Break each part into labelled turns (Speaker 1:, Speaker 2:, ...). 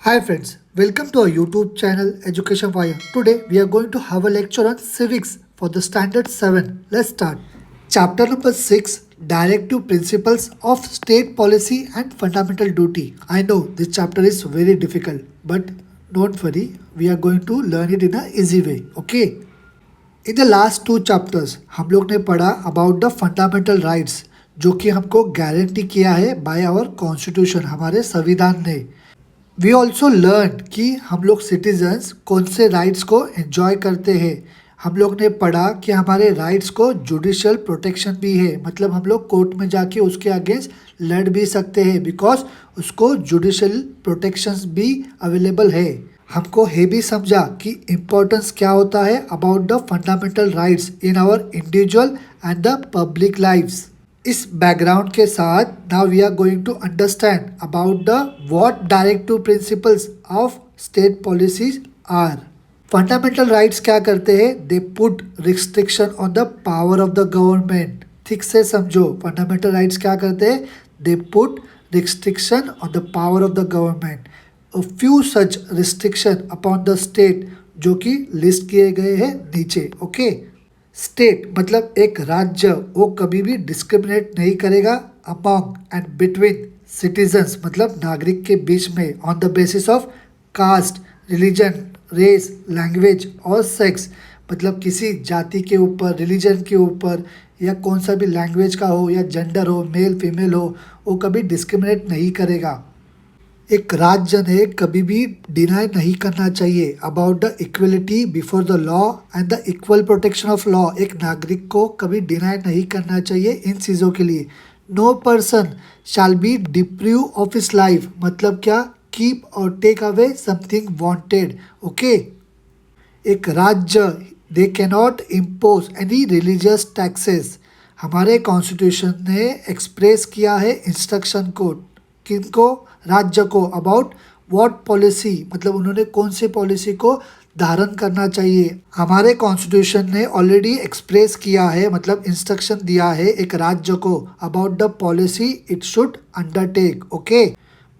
Speaker 1: Hi friends, welcome to our YouTube channel Education Wire. Today we are going to have a lecture on civics for the standard 7. Let's start. Chapter number 6, Directive Principles of State Policy and Fundamental Duty. I know this chapter is very difficult, but don't worry, we are going to learn it in a easy way. Okay? In the last two chapters हम लोग ने पढ़ा about the fundamental rights जो कि हमको guarantee किया है by our constitution, हमारे संविधान ने. वी ऑल्सो लर्न कि हम लोग सिटीजन्स कौन से राइट्स को एंजॉय करते हैं. हम लोग ने पढ़ा कि हमारे राइट्स को जुडिशियल प्रोटेक्शन भी है, मतलब हम लोग कोर्ट में जाके उसके अगेंस्ट लड़ भी सकते हैं बिकॉज उसको जुडिशियल प्रोटेक्शंस भी अवेलेबल है. हमको ये भी समझा कि इम्पोर्टेंस क्या होता है about the fundamental rights in our individual and the public lifes. इस बैकग्राउंड के साथ now we are going to understand about the what directive principles of state policies are. Fundamental rights क्या करते हैं? They put restriction on the power of the government. ठीक से समझो, fundamental rights क्या करते हैं? They put restriction on the power of the government. A few such restriction upon the state जो कि लिस्ट किए गए हैं नीचे. ओके, स्टेट मतलब एक राज्य, वो कभी भी डिस्क्रिमिनेट नहीं करेगा अमॉन्ग एंड बिटवीन सिटीजन्स मतलब नागरिक के बीच में on the basis of caste, religion, race, language और सेक्स. मतलब किसी जाति के ऊपर, रिलीजन के ऊपर या कौन सा भी लैंग्वेज का हो या जेंडर हो, मेल फीमेल हो, वो कभी डिस्क्रिमिनेट नहीं करेगा. एक राज्य ने कभी भी डिनाई नहीं करना चाहिए about the equality before the law and the equal protection of law. एक नागरिक को कभी डिनाई नहीं करना चाहिए इन चीज़ों के लिए. No person shall be deprive of his life मतलब क्या? कीप और take away something wanted. Okay, एक राज्य they cannot impose any religious taxes. हमारे कॉन्स्टिट्यूशन ने एक्सप्रेस किया है इंस्ट्रक्शन को, किनको? राज्य को. अबाउट व्हाट पॉलिसी मतलब उन्होंने कौन सी पॉलिसी को धारण करना चाहिए. हमारे कॉन्स्टिट्यूशन ने ऑलरेडी एक्सप्रेस किया है मतलब इंस्ट्रक्शन दिया है एक राज्य को about the policy it should undertake. Okay,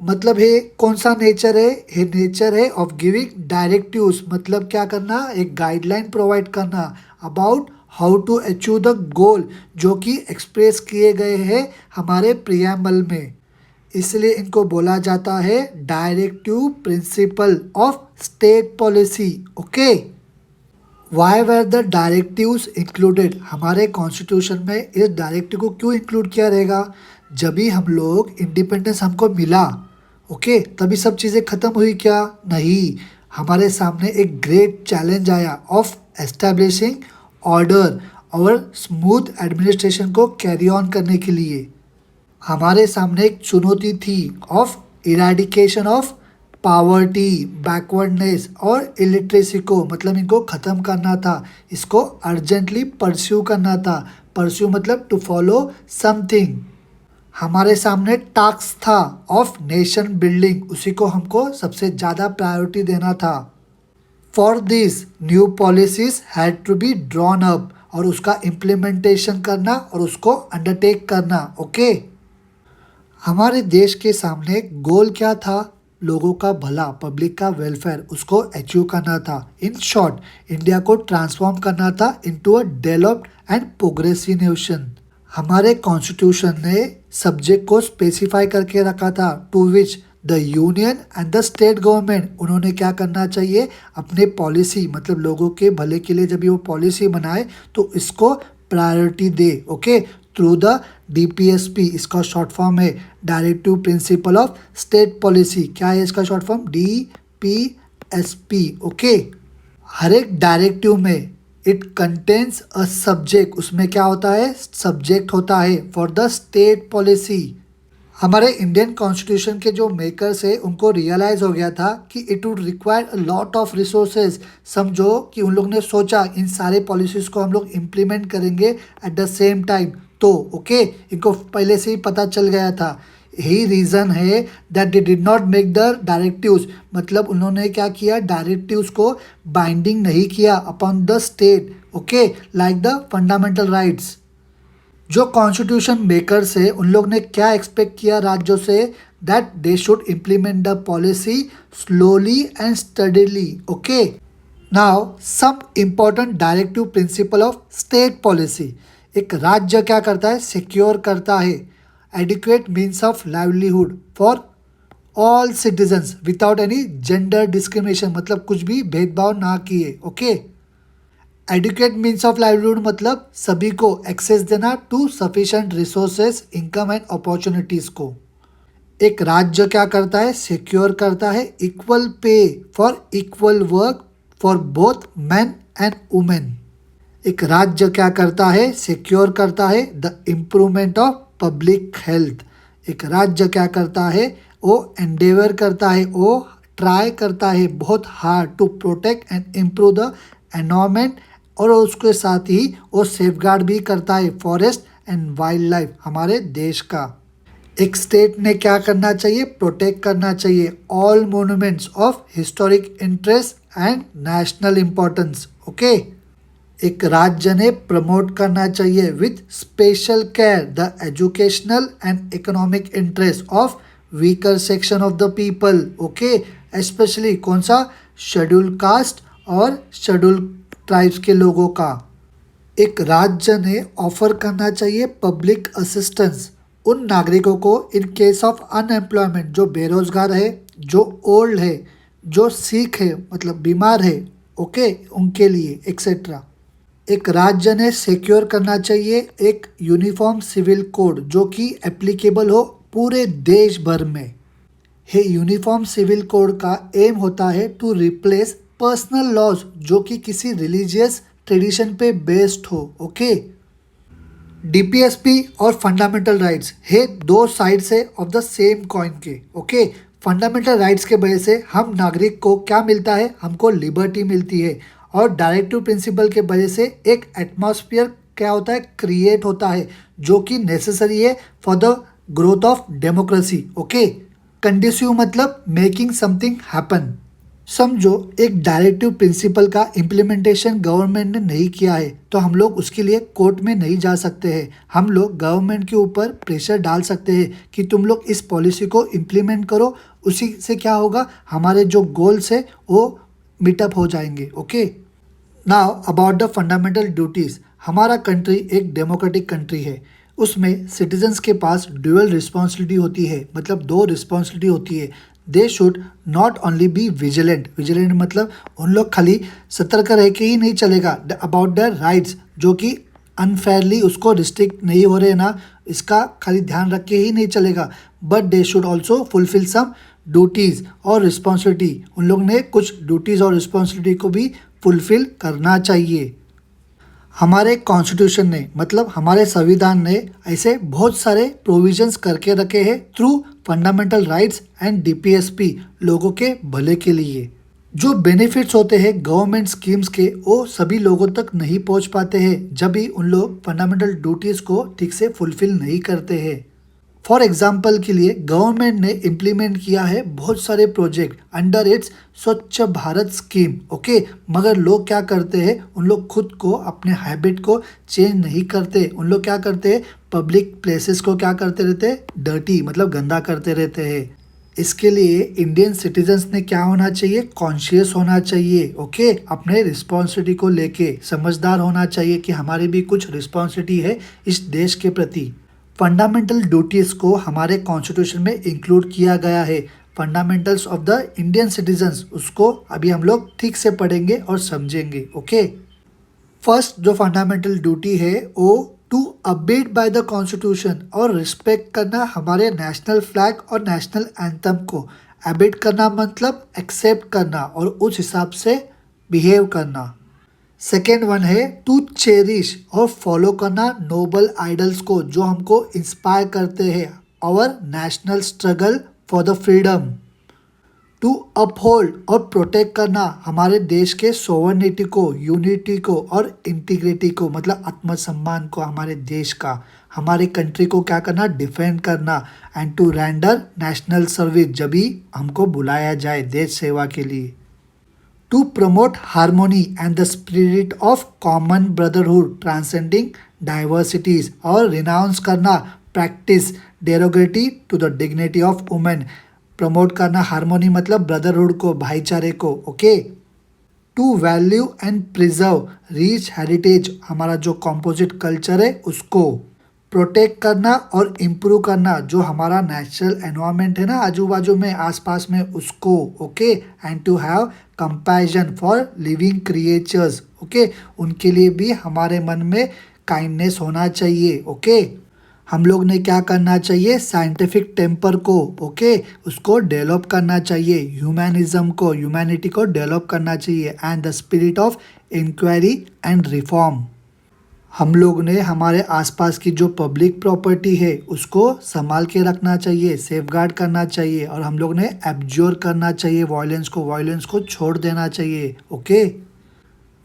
Speaker 1: मतलब है कौन सा नेचर है? ये नेचर है ऑफ गिविंग डायरेक्टिव्स मतलब क्या करना? एक गाइडलाइन प्रोवाइड करना about how to achieve the goal जो कि एक्सप्रेस किए गए हैं हमारे प्रियम्बल में. इसलिए इनको बोला जाता है directive principle of state policy. Okay, why were the directives included? हमारे कॉन्स्टिट्यूशन में इस डायरेक्टिव को क्यों इंक्लूड किया रहेगा? जब भी हम लोग इंडिपेंडेंस हमको मिला, ओके, तभी सब चीज़ें ख़त्म हुई क्या? नहीं, हमारे सामने एक ग्रेट चैलेंज आया ऑफ एस्टैब्लिशिंग ऑर्डर और स्मूथ एडमिनिस्ट्रेशन को कैरी ऑन करने के लिए. हमारे सामने एक चुनौती थी of eradication of poverty, backwardness और इलिटरेसी को, मतलब इनको ख़त्म करना था, इसको अर्जेंटली परस्यू करना था. परस्यू मतलब टू फॉलो समथिंग. हमारे सामने टास्क था ऑफ नेशन बिल्डिंग, उसी को हमको सबसे ज़्यादा प्रायोरिटी देना था. For this new policies had to be drawn up और उसका इम्प्लीमेंटेशन करना और उसको अंडरटेक करना. ओके, हमारे देश के सामने गोल क्या था? लोगों का भला, पब्लिक का वेलफेयर, उसको अचीव करना था. इन शॉर्ट, इंडिया को ट्रांसफॉर्म करना था into a developed and progressive nation. हमारे कॉन्स्टिट्यूशन ने सब्जेक्ट को स्पेसिफाई करके रखा था to which the union and the state government उन्होंने क्या करना चाहिए? अपने पॉलिसी मतलब लोगों के भले के लिए जब भी वो पॉलिसी बनाए तो इसको priority they. Okay, through the DPSP, इसका शॉर्ट फॉर्म है directive principle of state policy. क्या है इसका शॉर्ट फॉर्म? DPSP. ओके, हर एक डायरेक्टिव में इट कंटेन्स अ सब्जेक्ट, उसमें क्या होता है? सब्जेक्ट होता है फॉर द स्टेट पॉलिसी. हमारे इंडियन कॉन्स्टिट्यूशन के जो मेकर्स है उनको रियलाइज़ हो गया था कि it would require a lot of resources. समझो कि उन लोग ने सोचा इन सारे पॉलिसीज़ को हम लोग इम्प्लीमेंट करेंगे एट द सेम टाइम. तो ओके, इनको पहले से ही पता चल गया था. यही रीज़न है that they did not make the directives, मतलब उन्होंने क्या किया? डायरेक्टिव्स को बाइंडिंग नहीं किया upon the state. Okay, like the fundamental rights. जो कॉन्स्टिट्यूशन मेकर्स है उन लोग ने क्या एक्सपेक्ट किया राज्यों से, that they should implement the policy slowly and steadily. Okay, now some important directive principle of state policy. एक राज्य क्या करता है, सिक्योर करता है adequate means of livelihood for all citizens without any gender discrimination, मतलब कुछ भी भेदभाव ना किए. Okay, adequate means of livelihood मतलब सभी को एक्सेस देना to sufficient resources, income and opportunities को. एक राज्य क्या करता है, सिक्योर करता है equal pay for equal work for both man and women. एक राज्य क्या करता है, सिक्योर करता है the improvement of public health. एक राज्य क्या करता है, वो एंडेवर करता है, वो ट्राई करता है बहुत hard to protect and improve the environment, और उसके साथ ही वो सेफगार्ड भी करता है फॉरेस्ट एंड वाइल्ड लाइफ हमारे देश का. एक स्टेट ने क्या करना चाहिए, प्रोटेक्ट करना चाहिए all monuments of historic interest and national importance. Okay, एक राज्य ने प्रमोट करना चाहिए with special care the educational and economic interest of weaker section of the people. Okay, specially कौन सा, शेड्यूल कास्ट और शेड्यूल ट्राइब्स के लोगों का. एक राज्य ने ऑफर करना चाहिए पब्लिक असिस्टेंस उन नागरिकों को इन केस ऑफ अनएम्प्लॉयमेंट, जो बेरोजगार है, जो ओल्ड है, जो सिक है मतलब बीमार है, ओके, उनके लिए एक्सेट्रा. एक राज्य ने सिक्योर करना चाहिए एक यूनिफॉर्म सिविल कोड जो कि एप्लीकेबल हो पूरे देश भर में. है यूनिफॉर्म सिविल कोड का एम होता है टू रिप्लेस पर्सनल लॉज जो कि किसी रिलीजियस ट्रेडिशन पे बेस्ड हो. ओके, डीपीएसपी और फंडामेंटल राइट्स है दो साइड्स है ऑफ द सेम कॉइन के. ओके, फंडामेंटल राइट्स के वजह से हम नागरिक को क्या मिलता है, हमको लिबर्टी मिलती है, और डायरेक्टिव प्रिंसिपल के वजह से एक एटमॉस्फेयर क्या होता है, क्रिएट होता है जो कि नेसेसरी है for the growth of democracy. Okay, conducive मतलब मेकिंग समथिंग हैपन. समझो एक डायरेक्टिव प्रिंसिपल का इम्प्लीमेंटेशन गवर्नमेंट ने नहीं किया है तो हम लोग उसके लिए कोर्ट में नहीं जा सकते हैं. हम लोग गवर्नमेंट के ऊपर प्रेशर डाल सकते हैं कि तुम लोग इस पॉलिसी को इम्प्लीमेंट करो. उसी से क्या होगा, हमारे जो गोल्स है वो मीटअप हो जाएंगे. Okay, now about the fundamental duties. हमारा कंट्री एक डेमोक्रेटिक कंट्री है, उसमें सिटीजन्स के पास ड्यूअल रिस्पॉन्सिबिलिटी होती है, मतलब दो रिस्पॉन्सिबिलिटी होती है. They should not only be vigilant. Vigilant मतलब उन लोग खाली सतर्क रह के ही नहीं चलेगा अबाउट देयर राइट्स, जो कि अनफेयरली उसको रिस्ट्रिक्ट नहीं हो रहे ना, इसका खाली ध्यान रख के ही नहीं चलेगा. But they should also fulfil some duties और रिस्पॉन्सिबिलिटी. उन लोग ने कुछ ड्यूटीज़ और रिस्पॉन्सिबिलिटी को भी फुलफिल करना चाहिए. हमारे कॉन्स्टिट्यूशन ने मतलब हमारे संविधान ने ऐसे बहुत सारे प्रोविजंस करके रखे हैं through fundamental rights and DPSP लोगों के भले के लिए. जो बेनिफिट्स होते हैं गवर्नमेंट स्कीम्स के वो सभी लोगों तक नहीं पहुंच पाते हैं जब भी उन लोग फंडामेंटल ड्यूटीज़ को ठीक से फुलफिल नहीं करते हैं. फॉर एग्जाम्पल के लिए गवर्नमेंट ने इम्प्लीमेंट किया है बहुत सारे प्रोजेक्ट अंडर इट्स स्वच्छ भारत स्कीम. ओके, मगर लोग क्या करते हैं, उन लोग खुद को अपने हैबिट को चेंज नहीं करते. उन लोग क्या करते हैं, पब्लिक प्लेसेस को क्या करते रहते हैं, डर्टी मतलब गंदा करते रहते हैं. इसके लिए इंडियन सिटीजन्स ने क्या होना चाहिए, कॉन्शियस होना चाहिए. ओके, अपने रिस्पॉन्सिबिलिटी को लेके समझदार होना चाहिए कि हमारी भी कुछ रिस्पॉन्सिबिलिटी है इस देश के प्रति. फंडामेंटल ड्यूटीज़ को हमारे कॉन्स्टिट्यूशन में इंक्लूड किया गया है. Fundamentals of the Indian citizens, उसको अभी हम लोग ठीक से पढ़ेंगे और समझेंगे. ओके, फर्स्ट जो फंडामेंटल ड्यूटी है वो टू अबेड बाय द कॉन्स्टिट्यूशन और रिस्पेक्ट करना हमारे नेशनल फ्लैग और नेशनल एंथम को. अबेड करना मतलब एक्सेप्ट करना और उस हिसाब से बिहेव करना. Second one is to cherish और फॉलो करना नोबल आइडल्स को जो हमको इंस्पायर करते हैं our national struggle for the freedom. To uphold और प्रोटेक्ट करना हमारे देश के सोवर्निटी को, यूनिटी को और इंटीग्रिटी को, मतलब आत्मसम्मान को हमारे देश का, हमारे कंट्री को क्या करना, डिफेंड करना. And to render national service जब भी हमको बुलाया जाए देश सेवा के लिए. To promote harmony and the spirit of common brotherhood transcending diversities और रिनाउंस करना practice derogatory to the dignity of women, promote करना हार्मोनी मतलब ब्रदरहुड को, भाईचारे को। Okay, to value and preserve rich heritage, हमारा जो कॉम्पोजिट कल्चर है उसको प्रोटेक्ट करना और इम्प्रूव करना जो हमारा नेचुरल एनवायरनमेंट है ना आजू बाजू में आसपास में उसको। Okay, and to have compassion for living creatures. Okay, उनके लिए भी हमारे मन में काइंडनेस होना चाहिए। ओके, हम लोग ने क्या करना चाहिए, साइंटिफिक टेम्पर को, ओके, उसको डेवलप करना चाहिए, ह्यूमैनिज्म को, ह्यूमैनिटी को डेवलप करना चाहिए, and the spirit of inquiry and reform. हम लोग ने हमारे आसपास की जो पब्लिक प्रॉपर्टी है उसको संभाल के रखना चाहिए, सेफगार्ड करना चाहिए, और हम लोग ने एब्जॉर्ब करना चाहिए वायलेंस को छोड़ देना चाहिए। Okay,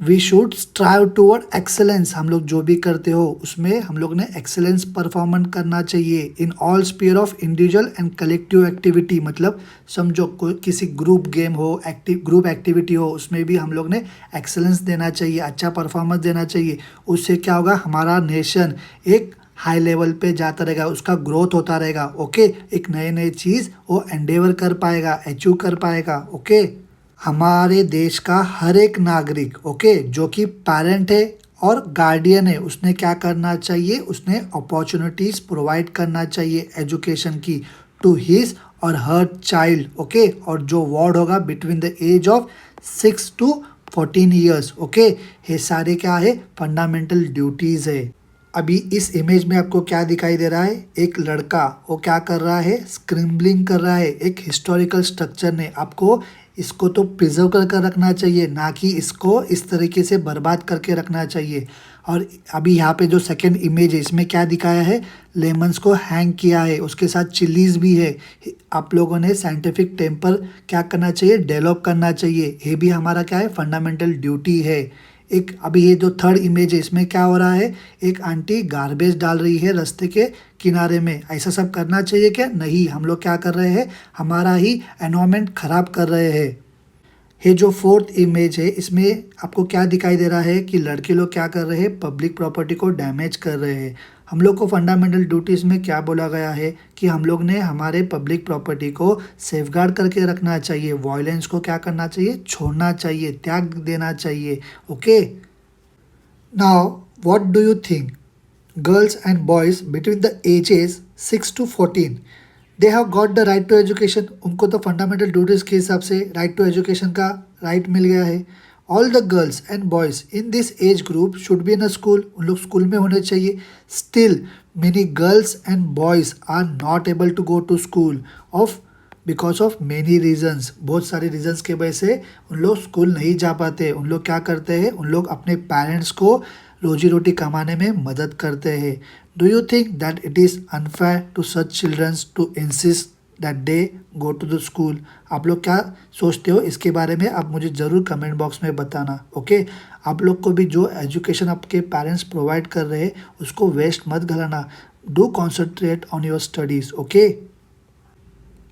Speaker 1: we should strive toward excellence, हम लोग जो भी करते हो उसमें हम लोग ने एक्सेलेंस परफॉर्मेंस करना चाहिए in all sphere of individual and collective activity, मतलब समझो कोई किसी ग्रुप गेम हो, ग्रुप एक्टिविटी हो, उसमें भी हम लोग ने एक्सेलेंस देना चाहिए, अच्छा परफॉर्मेंस देना चाहिए। उससे क्या होगा, हमारा नेशन एक हाई लेवल पे जाता रहेगा, उसका ग्रोथ होता रहेगा। ओके, एक नए नए चीज़ वो एंडेवर कर पाएगा, अचीव कर पाएगा। ओके, हमारे देश का हर एक नागरिक, ओके, जो कि पेरेंट है और गार्डियन है, उसने क्या करना चाहिए, उसने अपॉर्चुनिटीज़ प्रोवाइड करना चाहिए एजुकेशन की टू हिज और हर चाइल्ड। ओके, और जो वर्ड होगा between the age of 6 to 14 years. Okay, ये सारे क्या है, फंडामेंटल ड्यूटीज़ है। अभी इस इमेज में आपको क्या दिखाई दे रहा है, एक लड़का वो क्या कर रहा है, स्क्रिम्बलिंग कर रहा है एक हिस्टोरिकल स्ट्रक्चर ने। आपको इसको तो प्रिजर्व कर रखना चाहिए, ना कि इसको इस तरीके से बर्बाद करके रखना चाहिए। और अभी यहाँ पे जो सेकंड इमेज है इसमें क्या दिखाया है, लेमन्स को हैंग किया है, उसके साथ चिलीज भी है। आप लोगों ने साइंटिफिक टेम्पर क्या करना चाहिए, डेवलप करना चाहिए, ये भी हमारा क्या है, फंडामेंटल ड्यूटी है। एक अभी ये जो थर्ड इमेज है इसमें क्या हो रहा है, एक आंटी गार्बेज डाल रही है रास्ते के किनारे में। ऐसा सब करना चाहिए क्या, नहीं, हम लोग क्या कर रहे हैं, हमारा ही एनवायरनमेंट खराब कर रहे हैं। ये जो फोर्थ इमेज है इसमें आपको क्या दिखाई दे रहा है कि लड़के लोग क्या कर रहे हैं, पब्लिक प्रॉपर्टी को डैमेज कर रहे हैं। हम लोग को फंडामेंटल ड्यूटीज़ में क्या बोला गया है कि हम लोग ने हमारे पब्लिक प्रॉपर्टी को सेफगार्ड करके रखना चाहिए, वायलेंस को क्या करना चाहिए, छोड़ना चाहिए, त्याग देना चाहिए। Okay, now what do you think, girls and boys between the ages 6 to 14 they have got the right to education, उनको तो फंडामेंटल ड्यूटीज़ के हिसाब से राइट टू एजुकेशन का राइट मिल गया है। All the girls and boys in this age group should be in a school, उन लोग स्कूल में होने चाहिए। Still many girls and boys are not able to go to school of because of many reasons, बहुत सारे regions के वजह से उन लोग स्कूल नहीं जा पाते। उन लोग क्या करते हैं, उन लोग अपने पेरेंट्स को रोजी रोटी कमाने में मदद करते हैं। Do you think that it is unfair to such childrens to insist that they go to the school? आप लोग क्या सोचते हो इसके बारे में, आप मुझे ज़रूर कमेंट बॉक्स में बताना। ओके, आप लोग को भी जो एजुकेशन आपके पेरेंट्स प्रोवाइड कर रहे हैं उसको वेस्ट मत कराना, do concentrate on your studies. Okay,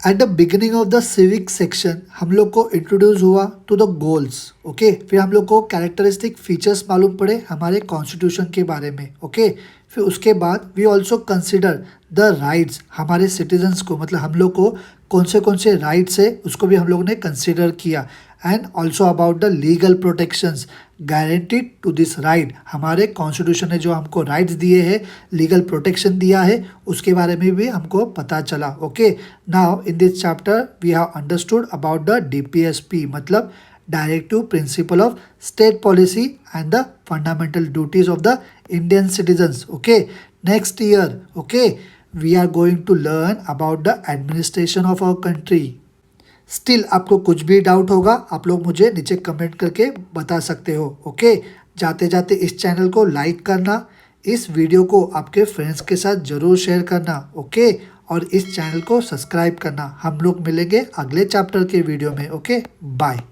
Speaker 1: at the beginning of the civic section हम लोग को इंट्रोड्यूस हुआ टू द गोल्स। ओके, फिर हम लोग को कैरेक्टरिस्टिक फीचर्स मालूम पड़े हमारे कॉन्स्टिट्यूशन के बारे में। ओके, फिर उसके बाद we also consider the rights, हमारे सिटीजन्स को, मतलब हम लोग को कौन से राइट्स है उसको भी हम लोगों ने कंसिडर किया। And also about the legal protections guaranteed to this right, हमारे कॉन्स्टिट्यूशन ने जो हमको राइट्स दिए हैं, लीगल प्रोटेक्शन दिया है, उसके बारे में भी हमको पता चला। Okay, now in this chapter we have understood about the DPSP, मतलब directive principle of state policy and the fundamental duties of the Indian citizens. Okay, next year okay we are going to learn about the administration of our country. Still आपको कुछ भी doubt होगा आप लोग मुझे नीचे comment करके बता सकते हो। ओके, जाते जाते इस चैनल को लाइक करना, इस वीडियो को आपके फ्रेंड्स के साथ ज़रूर शेयर करना। ओके, और इस चैनल को सब्सक्राइब करना। हम लोग मिलेंगे अगले चैप्टर के वीडियो में। Okay, bye.